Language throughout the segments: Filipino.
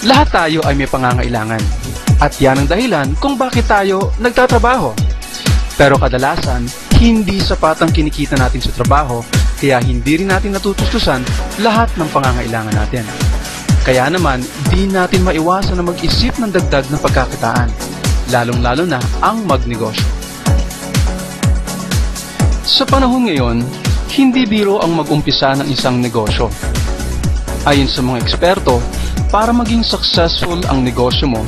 Lahat tayo ay may pangangailangan. At yan ang dahilan kung bakit tayo nagtatrabaho. Pero kadalasan, hindi sapat ang kinikita natin sa trabaho, kaya hindi rin natin natutustusan lahat ng pangangailangan natin. Kaya naman, di natin maiwasan na mag-isip ng dagdag na pagkakitaan, lalong-lalo na ang magnegosyo. Sa panahon ngayon, hindi biro ang mag-umpisa ng isang negosyo. Ayon sa mga eksperto, para maging successful ang negosyo mo,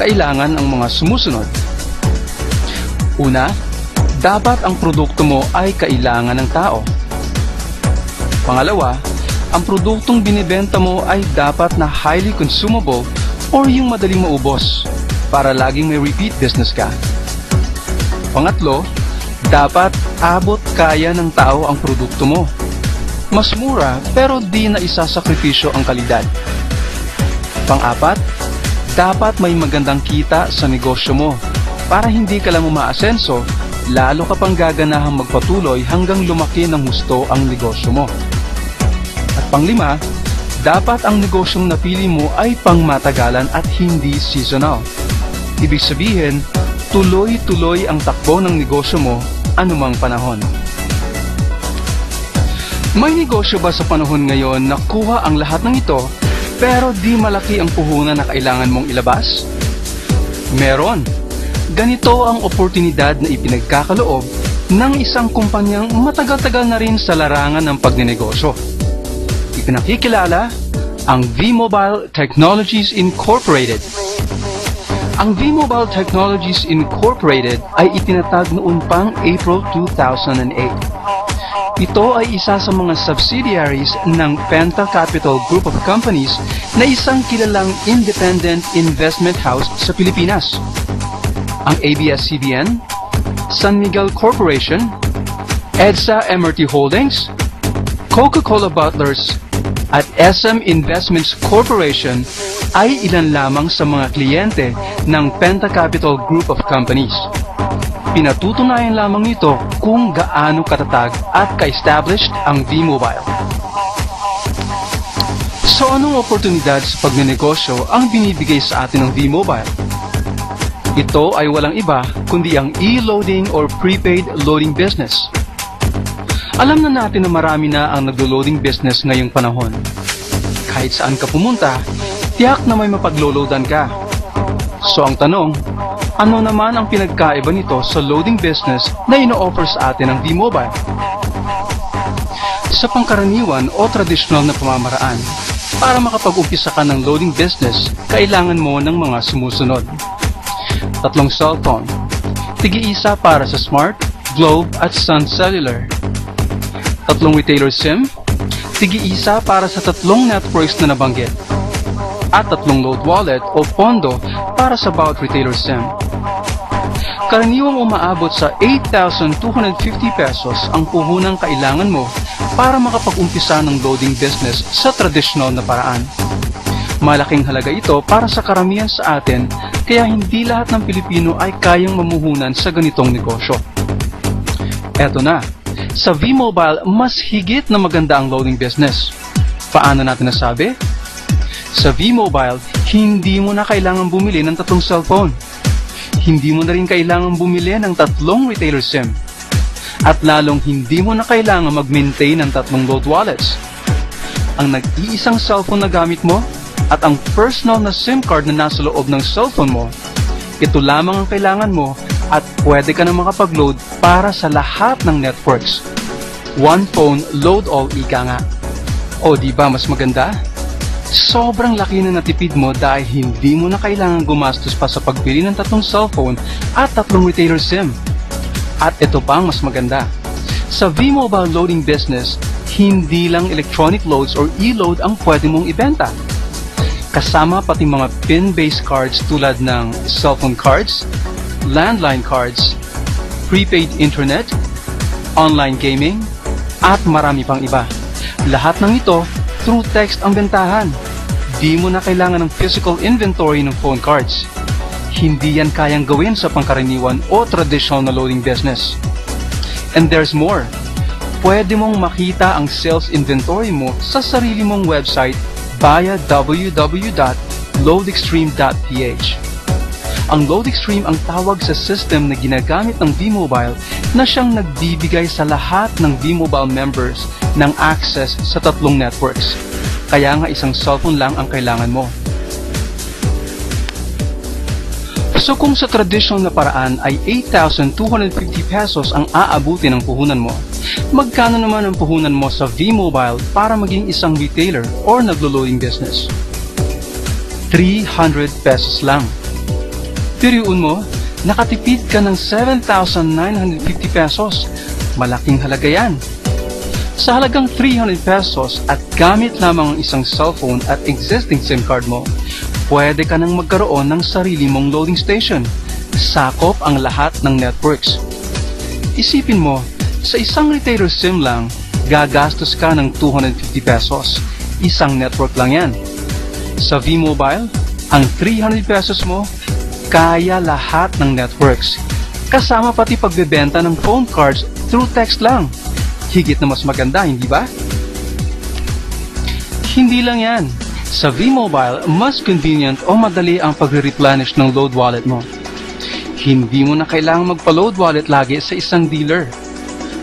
kailangan ang mga sumusunod. Una, dapat ang produkto mo ay kailangan ng tao. Pangalawa, ang produktong binibenta mo ay dapat na highly consumable or yung madaling maubos para laging may repeat business ka. Pangatlo, dapat abot kaya ng tao ang produkto mo. Mas mura pero di na isasakripisyo ang kalidad. Pang-apat, dapat may magandang kita sa negosyo mo para hindi ka lang umaasenso, lalo ka pang gaganahang magpatuloy hanggang lumaki ng husto ang negosyo mo. At pang-lima, dapat ang negosyong napili mo ay pangmatagalan at hindi seasonal. Ibig sabihin, tuloy-tuloy ang takbo ng negosyo mo anumang panahon. May negosyo ba sa panahon ngayon na kuha ang lahat ng ito pero di malaki ang puhunan na kailangan mong ilabas? Meron. Ganito ang oportunidad na ipinagkakaloob ng isang kumpanyang matagal-tagal na rin sa larangan ng pagnenegosyo. Ipinakikilala ang V-Mobile Technologies Incorporated. Ang V-Mobile Technologies Incorporated ay itinatag noon pang April 2008. Ito ay isa sa mga subsidiaries ng Penta Capital Group of Companies na isang kilalang independent investment house sa Pilipinas. Ang ABS-CBN, San Miguel Corporation, EDSA MRT Holdings, Coca-Cola Bottlers, at SM Investments Corporation ay ilan lamang sa mga kliyente ng Penta Capital Group of Companies. Pinatutunayan lamang ito kung gaano katatag at ka-established ang V-Mobile. So anong oportunidad sa pagnenegosyo ang binibigay sa atin ng V-Mobile? Ito ay walang iba kundi ang e-loading or prepaid loading business. Alam na natin na marami na ang naglo-loading business ngayong panahon. Kahit saan ka pumunta, tiyak na may mapaglo-loadan ka. So ang tanong, ano naman ang pinagkaiba nito sa loading business na ino-offer sa atin ng V-Mobile? Sa pangkaraniwan o tradisyonal na pamamaraan, para makapag-umpisa ka ng loading business, kailangan mo ng mga sumusunod. 3 cellphone, tig-iisa para sa Smart, Globe at Sun Cellular. 3 retailer SIM, tig-iisa para sa 3 networks na nabanggit. At 3 load wallet o pondo para sa bawat retailer SIM. Karaniwang umaabot sa 8,250 pesos ang puhunang kailangan mo para makapag-umpisa ng loading business sa tradisyonal na paraan. Malaking halaga ito para sa karamihan sa atin, kaya hindi lahat ng Pilipino ay kayang mamuhunan sa ganitong negosyo. Eto na, sa V-Mobile mas higit na maganda ang loading business. Paano natin nasabi? Sa V-Mobile, hindi mo na kailangan bumili ng 3 cellphone. Hindi mo na rin kailangan bumili ng 3 retailer SIM. At lalong hindi mo na kailangan mag-maintain ng 3 load wallets. Ang nag-iisang cellphone na gamit mo at ang personal na SIM card na nasa loob ng cellphone mo, ito lamang ang kailangan mo at pwede ka na makapag-load para sa lahat ng networks. One phone, load all, ika nga. O di ba mas maganda? Sobrang laki na natipid mo dahil hindi mo na kailangan gumastos pa sa pagbili ng 3 cellphone at 3 retailer SIM. At ito pa ang mas maganda. Sa V-Mobile loading business, hindi lang electronic loads or e-load ang pwede mong ibenta. Kasama pati mga PIN-based cards tulad ng cellphone cards, landline cards, prepaid internet, online gaming, at marami pang iba. Lahat ng ito through text ang bentahan. Di mo na kailangan ng physical inventory ng phone cards. Hindi yan kayang gawin sa pangkaraniwan o traditional na loading business. And there's more. Pwede mong makita ang sales inventory mo sa sarili mong website via www.loadingbusiness.com. loadextreme.ph. Ang LoadExtreme ang tawag sa system na ginagamit ng V-Mobile na siyang nagbibigay sa lahat ng V-Mobile members ng access sa tatlong networks. Kaya nga isang cellphone lang ang kailangan mo. So kung sa traditional na paraan ay 8,250 pesos ang aabuti ng puhunan mo, magkano naman ang puhunan mo sa V-Mobile para maging isang retailer or naglo-loading business? 300 pesos lang. Tiriun mo, nakatipid ka ng 7,950 pesos. Malaking halaga yan. Sa halagang 300 pesos at gamit lamang ang isang cellphone at existing SIM card mo, pwede ka nang magkaroon ng sarili mong loading station. Sakop ang lahat ng networks. Isipin mo, sa isang retailer SIM lang, gagastos ka ng 250 pesos. Isang network lang yan. Sa V-Mobile, ang 300 pesos mo, kaya lahat ng networks. Kasama pati pagbebenta ng phone cards through text lang. Higit na mas maganda, hindi ba? Hindi lang yan. Sa V-Mobile, mas convenient o madali ang pagre-replenish ng load wallet mo. Hindi mo na kailangang magpa-load wallet lagi sa isang dealer.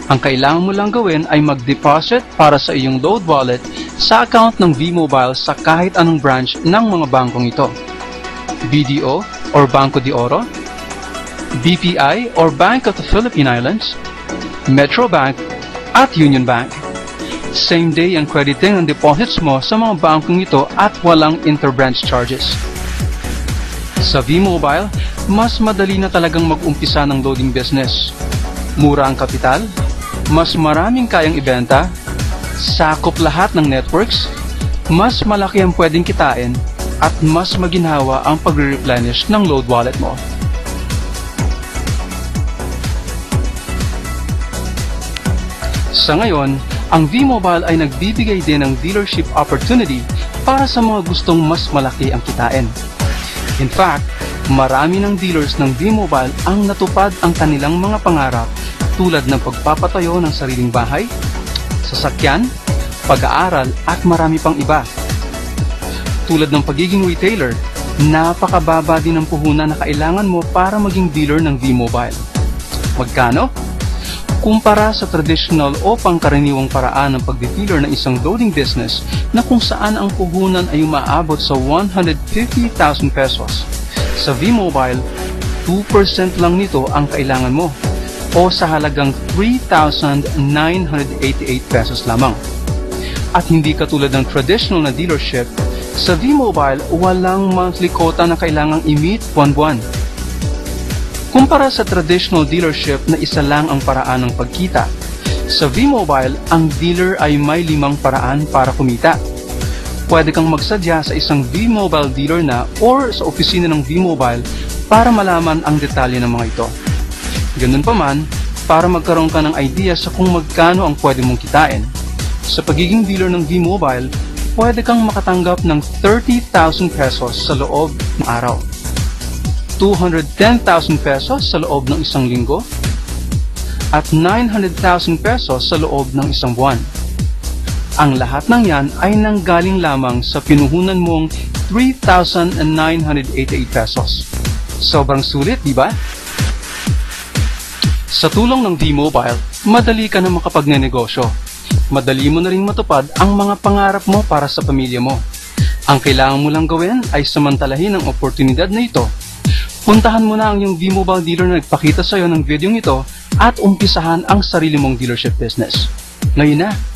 Ang kailangan mo lang gawin ay mag-deposit para sa iyong load wallet sa account ng V-Mobile sa kahit anong branch ng mga bangkong ito. BDO or Banco de Oro, BPI or Bank of the Philippine Islands, Metro Bank at Union Bank. Same day ang crediting ng deposits mo sa mga bangkong ito at walang interbranch charges. Sa V-Mobile, mas madali na talagang mag-umpisa ng loading business. Mura ang kapital, mas maraming kayang ibenta, sakop lahat ng networks, mas malaki ang pwedeng kitain, at mas maginhawa ang pagre-replenish ng load wallet mo. Sa ngayon, ang V-Mobile ay nagbibigay din ng dealership opportunity para sa mga gustong mas malaki ang kitain. In fact, marami ng dealers ng V-Mobile ang natupad ang kanilang mga pangarap tulad ng pagpapatayo ng sariling bahay, sasakyan, pag-aaral at marami pang iba. Tulad ng pagiging retailer, napakababa din ang puhunan na kailangan mo para maging dealer ng V-Mobile. Magkano? Kumpara sa traditional o pangkaraniwang paraan ng pagde-dealer ng isang loading business na kung saan ang puhunan ay umaabot sa 150,000 pesos. Sa V-Mobile, 2% lang nito ang kailangan mo o sa halagang 3,988 pesos lamang. At hindi katulad ng traditional na dealership, sa V-Mobile, walang monthly quota na kailangang i-meet buwan-buwan. Kumpara sa traditional dealership na isa lang ang paraan ng pagkita, sa V-Mobile, ang dealer ay may 5 paraan para kumita. Pwede kang magsadya sa isang V-Mobile dealer na or sa opisina ng V-Mobile para malaman ang detalye ng mga ito. Ganun pa man, para magkaroon ka ng idea sa kung magkano ang pwede mong kitain. Sa pagiging dealer ng V-Mobile, pwede kang makatanggap ng 30,000 pesos sa loob ng araw, 210,000 pesos sa loob ng isang linggo, at 900,000 pesos sa loob ng isang buwan. Ang lahat ng yan ay nanggaling lamang sa pinuhunan mong 3,988 pesos. Sobrang sulit, di ba? Sa tulong ng V-Mobile, madali ka na makapagnenegosyo. Madali mo na rin matupad ang mga pangarap mo para sa pamilya mo. Ang kailangan mo lang gawin ay samantalahin ang oportunidad na ito. Puntahan mo na ang iyong V-Mobile dealer na nagpakita sa iyo ng video ito at umpisahan ang sarili mong dealership business. Ngayon na!